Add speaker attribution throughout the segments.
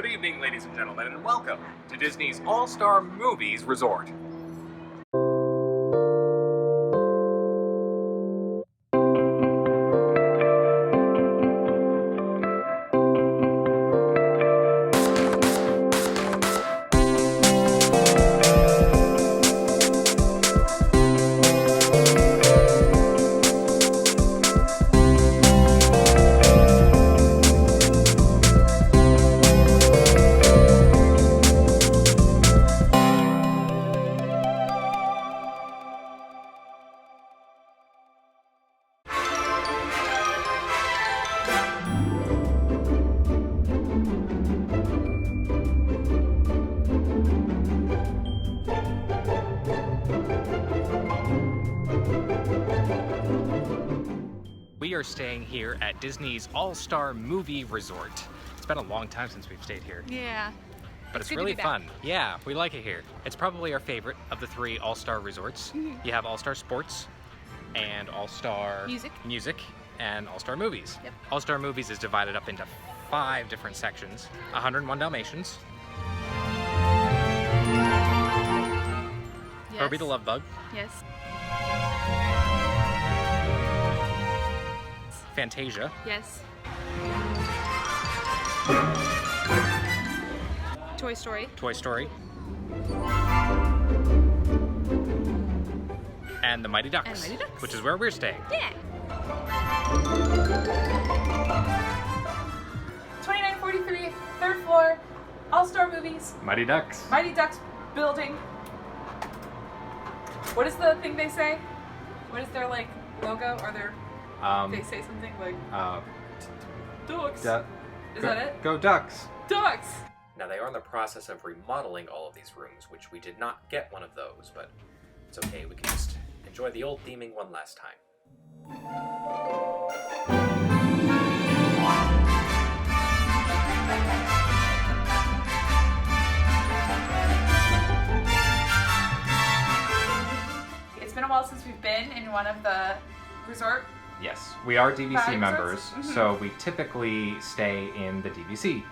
Speaker 1: Good evening, ladies and gentlemen, and welcome to Disney's All-Star Movies Resort. We are staying here at Disney's All-Star Movie Resort. It's been a long time since we've stayed here.
Speaker 2: Yeah.
Speaker 1: But it's really fun. Yeah, we like it here. It's probably our favorite of the three All-Star resorts. You have All-Star Sports and All-Star Music and All-Star Movies.
Speaker 2: Yep.
Speaker 1: All-Star Movies is divided up into 5 different sections. 101 Dalmatians.
Speaker 2: Yes.
Speaker 1: Herbie the Love Bug.
Speaker 2: Yes.
Speaker 1: Fantasia.
Speaker 2: Yes. Toy Story.
Speaker 1: Toy Story. And the Mighty Ducks.
Speaker 2: And Mighty Ducks.
Speaker 1: Which is where we're staying.
Speaker 2: Yeah.
Speaker 3: 2943, third floor, All-Star Movies,
Speaker 1: Mighty Ducks.
Speaker 3: Mighty Ducks building. What is the thing they say? What is their like logo or their? They say something like Ducks. Is that it?
Speaker 1: Go Ducks.
Speaker 3: Ducks.
Speaker 1: Now they are in the process of remodeling all of these rooms, which we did not get one of those, but it's okay. We can just enjoy the old theming one last time.
Speaker 3: It's been a while since we've been in one of the resort.
Speaker 1: Yes, we are DVC
Speaker 3: Value
Speaker 1: members,
Speaker 3: resorts?
Speaker 1: so we typically stay in the DVC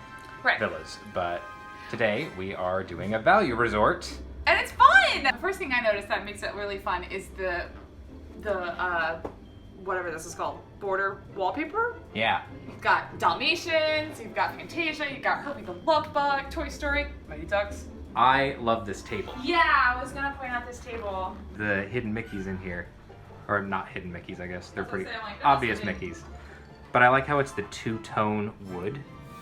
Speaker 3: Right.
Speaker 1: villas, but today we are doing a value resort.
Speaker 3: And it's fun! The first thing I noticed that makes it really fun is the whatever this is called, border wallpaper.
Speaker 1: Yeah.
Speaker 3: You've got Dalmatians, you've got Fantasia, you've got Herbie the Love Bug, Toy Story, Mighty Ducks.
Speaker 1: I love this table.
Speaker 3: Yeah, I was gonna point out this table.
Speaker 1: The hidden Mickeys in here. Or not hidden Mickeys, I guess. They're
Speaker 3: I was gonna
Speaker 1: pretty
Speaker 3: say, I'm like, they're
Speaker 1: obvious
Speaker 3: not hidden.
Speaker 1: Mickeys. But I like how it's the two-tone wood.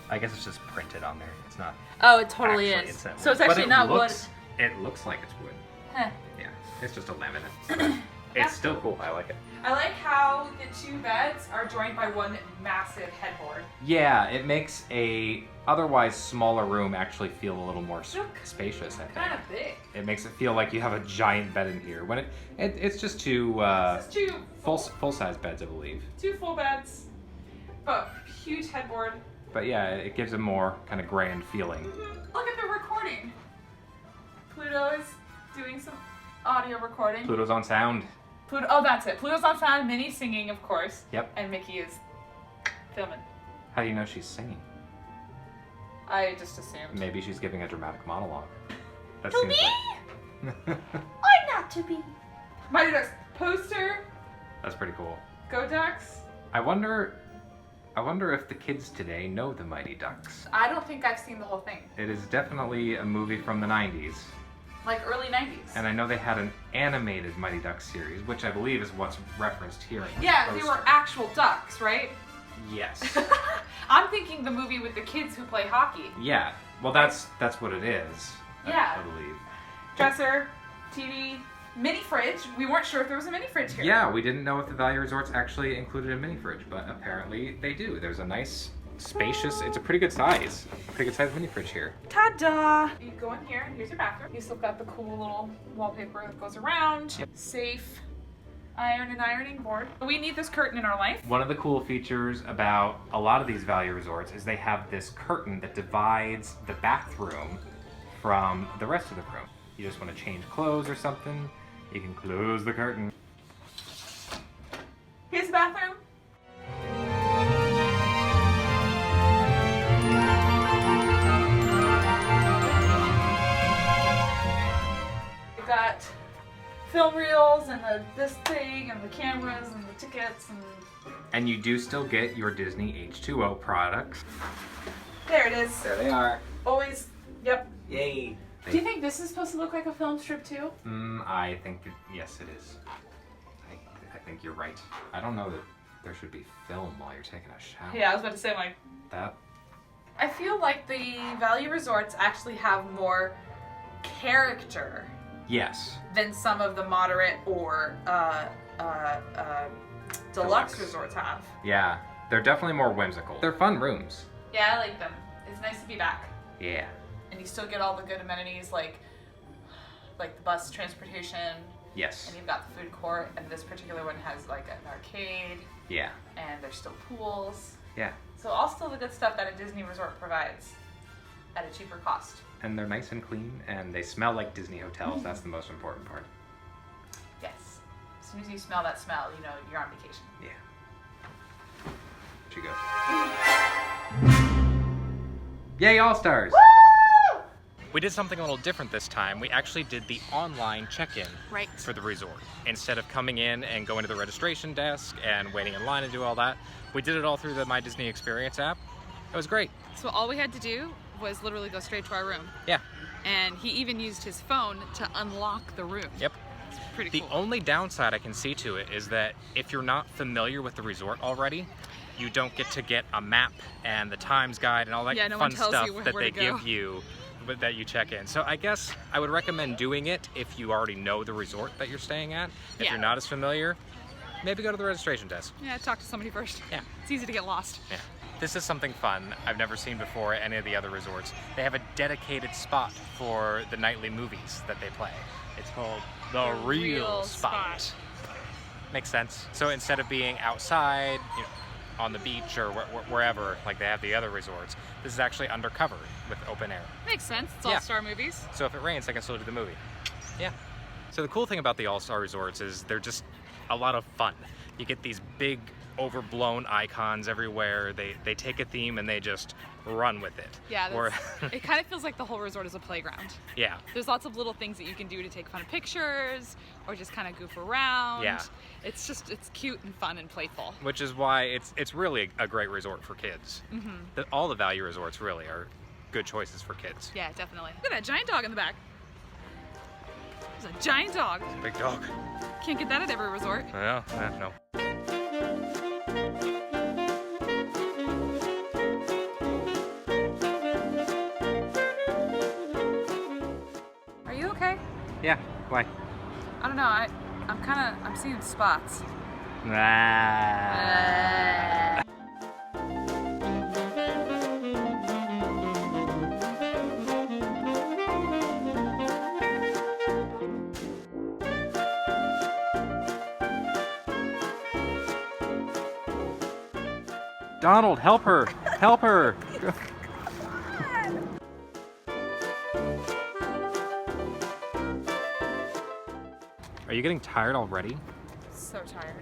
Speaker 1: I guess it's just printed on there. It's not
Speaker 3: Oh, it totally
Speaker 1: actually,
Speaker 3: is.
Speaker 1: it's that
Speaker 3: So it's
Speaker 1: wood.
Speaker 3: actually
Speaker 1: But
Speaker 3: not
Speaker 1: looks, It looks like it's wood.
Speaker 3: wood. Huh.
Speaker 1: Yeah, it's just a laminate. It's still cool. I like it.
Speaker 3: I like how the two beds are joined by one massive headboard.
Speaker 1: Yeah, it makes a otherwise smaller room actually feel a little more spacious, I think.
Speaker 3: Kind of big.
Speaker 1: It makes it feel like you have a giant bed in here. When it's just two
Speaker 3: It's two
Speaker 1: full-size beds, I believe.
Speaker 3: two full beds, but huge headboard.
Speaker 1: But yeah, it gives a more kind of grand feeling.
Speaker 3: Look at the recording. Pluto is doing some audio recording.
Speaker 1: Pluto's on sound.
Speaker 3: Pluto, oh, that's it. Pluto's on sound, Minnie's singing, of course.
Speaker 1: Yep.
Speaker 3: And Mickey is filming.
Speaker 1: How do you know she's singing?
Speaker 3: I just assumed.
Speaker 1: Maybe she's giving a dramatic monologue. That
Speaker 3: To
Speaker 1: seems
Speaker 3: me?
Speaker 1: like...
Speaker 3: I'm not to be. Mighty Ducks poster.
Speaker 1: That's pretty cool.
Speaker 3: Go Ducks.
Speaker 1: I wonder if the kids today know the Mighty Ducks.
Speaker 3: I don't think I've seen the whole thing.
Speaker 1: It is definitely a movie from the 90s.
Speaker 3: Like early 90s.
Speaker 1: And I know they had an animated Mighty Ducks series, which I believe is what's referenced here in the
Speaker 3: Yeah, they
Speaker 1: poster.
Speaker 3: were actual ducks, right?
Speaker 1: Yes.
Speaker 3: I'm thinking the movie with the kids who play hockey.
Speaker 1: Yeah. Well, that's what it is.
Speaker 3: Yeah.
Speaker 1: I believe.
Speaker 3: Dresser, TV, mini fridge. We weren't sure if there was a mini fridge here.
Speaker 1: Yeah, we didn't know if the value resorts actually included a mini fridge, but apparently they do. There's a nice, spacious. It's a pretty good size mini fridge here.
Speaker 3: Ta-da! You go in here, here's your bathroom. You still got the cool little wallpaper that goes around.
Speaker 1: Yep.
Speaker 3: Safe. Iron and ironing board. We need this curtain in our life.
Speaker 1: One of the cool features about a lot of these value resorts is they have this curtain that divides the bathroom from the rest of the room. You just want to change clothes or something, you can close the curtain.
Speaker 3: Here's the bathroom. film reels and this thing and the cameras and the tickets
Speaker 1: And you do still get your Disney H2O products.
Speaker 3: There it is.
Speaker 1: There they are.
Speaker 3: Always, yep.
Speaker 1: Yay.
Speaker 3: Do you think this is supposed to look like a film strip too?
Speaker 1: I think yes, it is. I think you're right. I don't know that there should be film while you're taking a shower.
Speaker 3: Yeah, I was about to say like
Speaker 1: that.
Speaker 3: I feel like the value resorts actually have more character.
Speaker 1: Yes.
Speaker 3: Than some of the moderate or deluxe resorts have.
Speaker 1: Yeah, they're definitely more whimsical. They're fun rooms.
Speaker 3: Yeah, I like them. It's nice to be back.
Speaker 1: Yeah.
Speaker 3: And you still get all the good amenities like the bus transportation.
Speaker 1: Yes.
Speaker 3: And you've got the food court, and this particular one has like an arcade.
Speaker 1: Yeah.
Speaker 3: And there's still pools.
Speaker 1: Yeah.
Speaker 3: So all still the good stuff that a Disney resort provides at a cheaper cost.
Speaker 1: And they're nice and clean, and they smell like Disney hotels. That's the most important part.
Speaker 3: Yes. As soon as you smell that smell, you know you're on vacation.
Speaker 1: Yeah. She goes. Yay, All-Stars!
Speaker 3: Woo!
Speaker 1: We did something a little different this time. We actually did the online check-in for the resort. Instead of coming in and going to the registration desk and waiting in line and do all that, we did it all through the My Disney Experience app. It was great.
Speaker 2: So all we had to do was literally go straight to our room.
Speaker 1: Yeah.
Speaker 2: And he even used his phone to unlock the room.
Speaker 1: Yep.
Speaker 2: It's pretty cool.
Speaker 1: The only downside I can see to it is that if you're not familiar with the resort already, you don't get to get a map and the times guide and all that fun stuff that they give you that you check in. So I guess I would recommend doing it if you already know the resort that you're staying at. If you're not as familiar, maybe go to the registration desk.
Speaker 2: Yeah, talk to somebody first.
Speaker 1: Yeah.
Speaker 2: It's easy to get lost.
Speaker 1: Yeah. This is something fun I've never seen before at any of the other resorts. They have a dedicated spot for the nightly movies that they play. It's called The Real Spot. Makes sense. So instead of being outside, you know, on the beach or wherever, like they have the other resorts, this is actually undercover with open air.
Speaker 2: Makes sense. It's all-star movies.
Speaker 1: So if it rains, I can still do the movie. Yeah. So the cool thing about the all-star resorts is they're just a lot of fun. You get these big overblown icons everywhere. They take a theme and they just run with it.
Speaker 2: Yeah, it kind of feels like the whole resort is a playground.
Speaker 1: Yeah.
Speaker 2: There's lots of little things that you can do to take fun pictures or just kind of goof around.
Speaker 1: Yeah.
Speaker 2: It's cute and fun and playful.
Speaker 1: Which is why it's really a great resort for kids. Mm-hmm. All the value resorts really are good choices for kids.
Speaker 2: Yeah, definitely. Look at that giant dog in the back. There's a giant dog.
Speaker 1: It's a big dog.
Speaker 2: Can't get that at every resort.
Speaker 1: No.
Speaker 2: Are you okay?
Speaker 1: Yeah, why?
Speaker 2: I don't know, I'm seeing spots.
Speaker 1: Donald, help her! Help her! Are you getting tired already?
Speaker 2: So tired.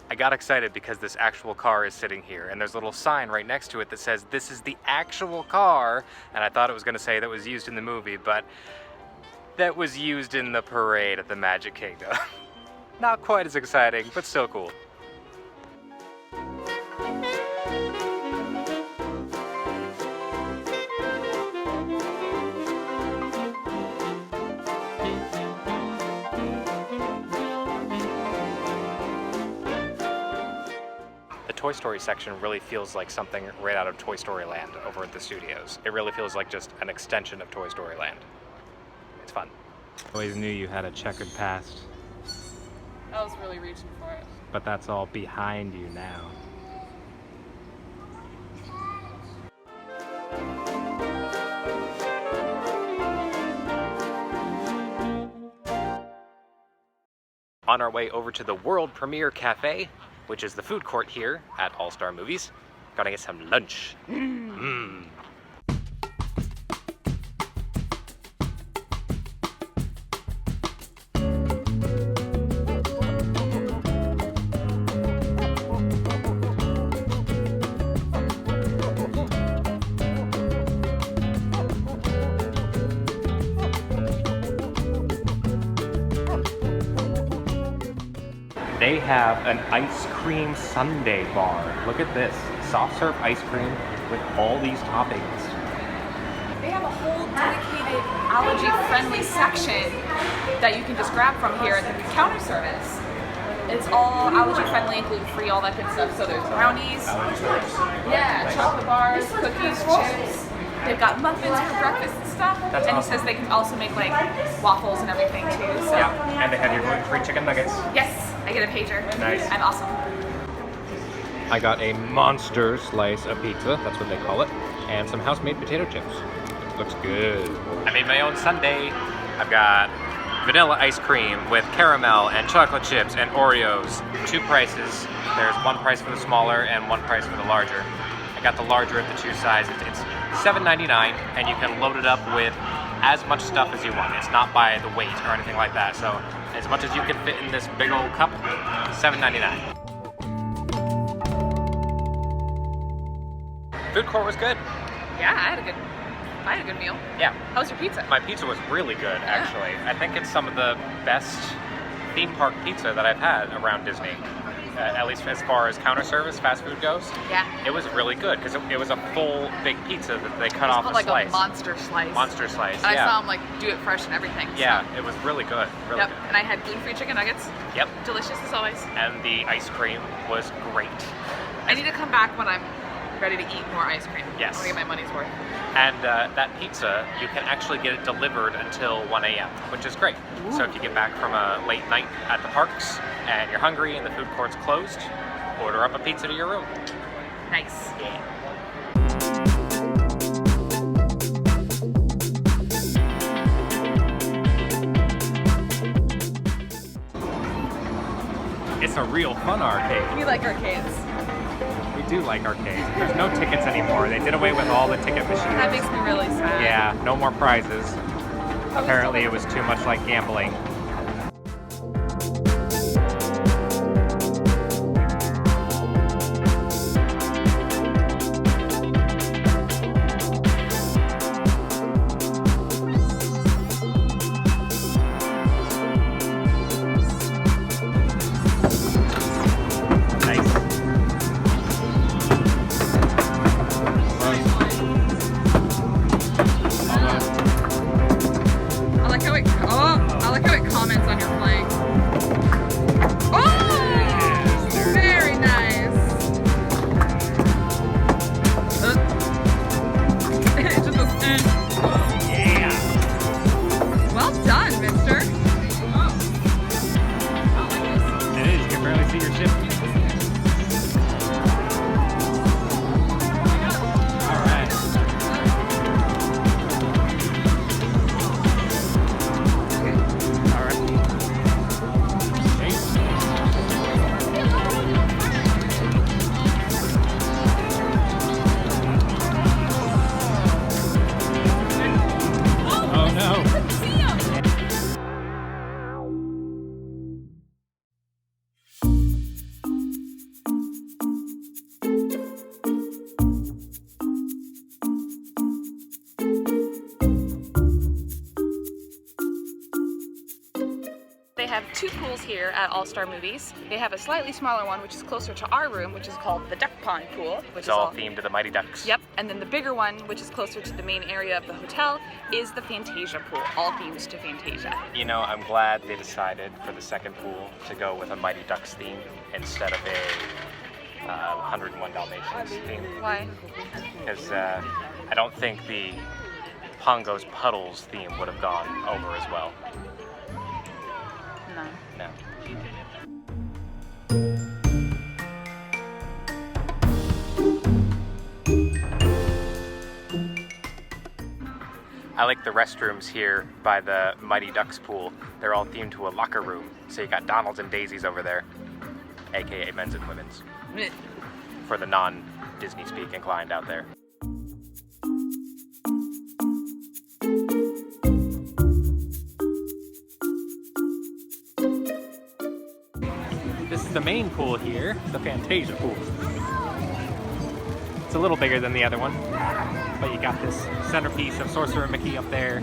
Speaker 1: I got excited because this actual car is sitting here and there's a little sign right next to it that says this is the actual car, and I thought it was going to say that was used in the movie, but that was used in the parade at the Magic Kingdom. Not quite as exciting, but still cool. The Toy Story section really feels like something right out of Toy Story Land over at the studios. It really feels like just an extension of Toy Story Land. It's fun. Always knew you had a checkered past,
Speaker 2: I was really reaching for it.
Speaker 1: but that's all behind you now. On our way over to the World Premiere Cafe, which is the food court here at All Star Movies. Gotta get some lunch. They have an ice cream sundae bar. Look at this. Soft serve ice cream with all these toppings.
Speaker 2: They have a whole dedicated allergy-friendly section that you can just grab from here at the counter service. It's all allergy-friendly, gluten-free, all that good stuff. So there's brownies, chocolate bars, cookies, chips. They've got muffins for breakfast and stuff.
Speaker 1: That's
Speaker 2: and
Speaker 1: awesome.
Speaker 2: It says they can also make like waffles and everything too. So.
Speaker 1: Yeah, and they have your gluten-free chicken nuggets.
Speaker 2: Yes, I get a pager.
Speaker 1: Nice.
Speaker 2: I'm awesome.
Speaker 1: I got a monster slice of pizza, that's what they call it, and some house-made potato chips. Looks good. I made my own sundae. I've got vanilla ice cream with caramel and chocolate chips and Oreos. 2 prices. There's 1 price for the smaller and 1 price for the larger. I got the larger of the 2 sizes. It's $7.99, and you can load it up with as much stuff as you want. It's not by the weight or anything like that. So as much as you can fit in this big old cup, $7.99. Food court was good.
Speaker 2: Yeah, I had a good meal.
Speaker 1: Yeah.
Speaker 2: How was your pizza?
Speaker 1: My pizza was really good, actually. I think it's some of the best theme park pizza that I've had around Disney. At least as far as counter service, fast food goes.
Speaker 2: Yeah.
Speaker 1: It was really good because it was a full big pizza that they cut off a
Speaker 2: like
Speaker 1: slice.
Speaker 2: A monster slice.
Speaker 1: Monster slice.
Speaker 2: And
Speaker 1: yeah.
Speaker 2: I saw them like do it fresh and everything.
Speaker 1: Yeah,
Speaker 2: so.
Speaker 1: it was really good. Really
Speaker 2: Yep.
Speaker 1: good.
Speaker 2: And I had gluten-free chicken nuggets.
Speaker 1: Yep.
Speaker 2: Delicious as always.
Speaker 1: And the ice cream was great.
Speaker 2: I need to come back when I'm ready to eat more ice cream.
Speaker 1: Yes.
Speaker 2: I want to get my money's worth.
Speaker 1: And that pizza, you can actually get it delivered until 1 a.m., which is great.
Speaker 2: Ooh.
Speaker 1: So if you get back from a late night at the parks and you're hungry and the food court's closed, order up a pizza to your room.
Speaker 2: Nice.
Speaker 1: It's a real fun arcade.
Speaker 2: We like arcades.
Speaker 1: We do like arcades. There's no tickets anymore. They did away with all the ticket machines.
Speaker 2: That makes me really sad.
Speaker 1: Yeah, no more prizes. Apparently it was too much like gambling.
Speaker 2: I like how it comments on your playing. Oh! Very nice. It just goes,
Speaker 1: Yeah!
Speaker 2: Well done, mister.
Speaker 1: It is, you can barely see your ship.
Speaker 2: They have 2 pools here at All-Star Movies. They have a slightly smaller one, which is closer to our room, which is called the Duck Pond Pool. Which
Speaker 1: It's all themed to the Mighty Ducks.
Speaker 2: Yep, and then the bigger one, which is closer to the main area of the hotel, is the Fantasia Pool, all themed to Fantasia.
Speaker 1: You know, I'm glad they decided for the second pool to go with a Mighty Ducks theme instead of a 101 Dalmatians theme.
Speaker 2: Why?
Speaker 1: Because I don't think the Pongo's Puddles theme would have gone over as well.
Speaker 2: No.
Speaker 1: No. I like the restrooms here by the Mighty Ducks pool. They're all themed to a locker room. So you got Donald's and Daisy's over there, aka men's and women's, for the non-Disney speak inclined out there. This is the main pool here, the Fantasia Pools. It's a little bigger than the other one, but you got this centerpiece of Sorcerer Mickey up there.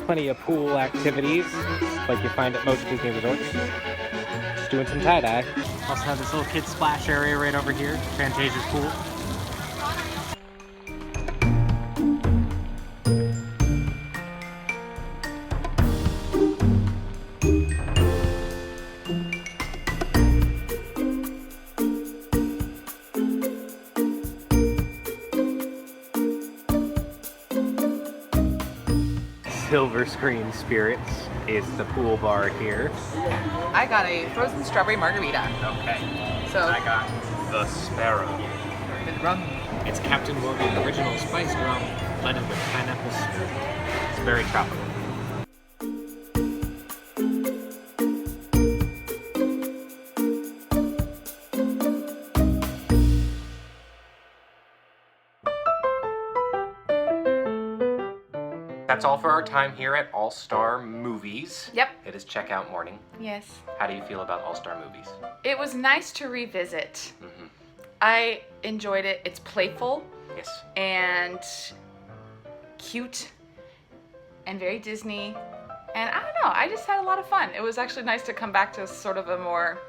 Speaker 1: plenty of pool activities like you find at most Disney resorts. Just doing some tie-dye. Also have this little kid splash area right over here, Fantasia Pools. Silver Screen Spirits is the pool bar here.
Speaker 2: I got a frozen strawberry margarita.
Speaker 1: Okay.
Speaker 2: So
Speaker 1: I got the Sparrow.
Speaker 2: with rum.
Speaker 1: It's Captain Morgan original spiced rum blended with pineapple spirit. It's very tropical. That's all for our time here at All Star Movies.
Speaker 2: Yep.
Speaker 1: It is checkout morning.
Speaker 2: Yes.
Speaker 1: How do you feel about All Star Movies?
Speaker 2: It was nice to revisit.
Speaker 1: Mm-hmm.
Speaker 2: I enjoyed it. It's playful
Speaker 1: Yes.
Speaker 2: and cute and very Disney. And I don't know, I just had a lot of fun. It was actually nice to come back to sort of a more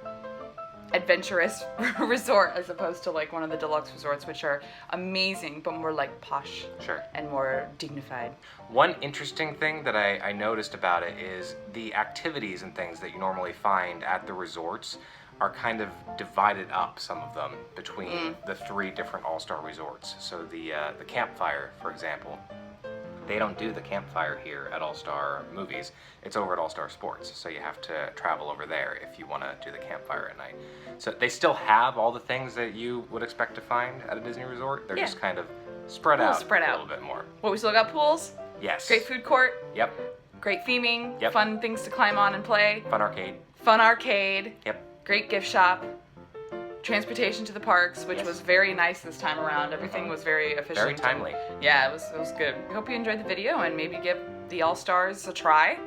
Speaker 2: adventurous resort as opposed to like one of the deluxe resorts, which are amazing but more like posh.
Speaker 1: Sure.
Speaker 2: And more dignified.
Speaker 1: One interesting thing that I noticed about it is the activities and things that you normally find at the resorts are kind of divided up, some of them, between the 3 different All-Star resorts. So the campfire, for example, they don't do the campfire here at All-Star Movies. It's over at All-Star Sports, so you have to travel over there if you want to do the campfire at night. So they still have all the things that you would expect to find at a Disney resort. They're just kind of spread out a little bit more.
Speaker 2: Well, we still got pools.
Speaker 1: Yes.
Speaker 2: Great food court.
Speaker 1: Yep.
Speaker 2: Great theming.
Speaker 1: Yep.
Speaker 2: Fun things to climb on and play.
Speaker 1: Fun arcade.
Speaker 2: Fun arcade.
Speaker 1: Yep.
Speaker 2: Great gift shop. Transportation to the parks, which
Speaker 1: Yes.
Speaker 2: was very nice this time around. Everything was very efficient.
Speaker 1: Very timely.
Speaker 2: Yeah, it was good. I hope you enjoyed the video and maybe give the All-Stars a try.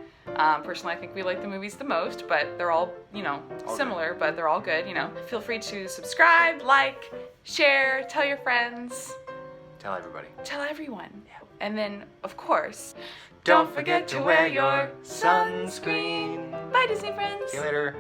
Speaker 2: Personally, I think we like the movies the most, but they're all,
Speaker 1: All
Speaker 2: similar, but they're all good, Feel free to subscribe, like, share, tell your friends.
Speaker 1: Tell everybody.
Speaker 2: Tell everyone. Yeah. And then, of course,
Speaker 1: Don't forget to wear your sunscreen.
Speaker 2: Bye, Disney friends.
Speaker 1: See you later.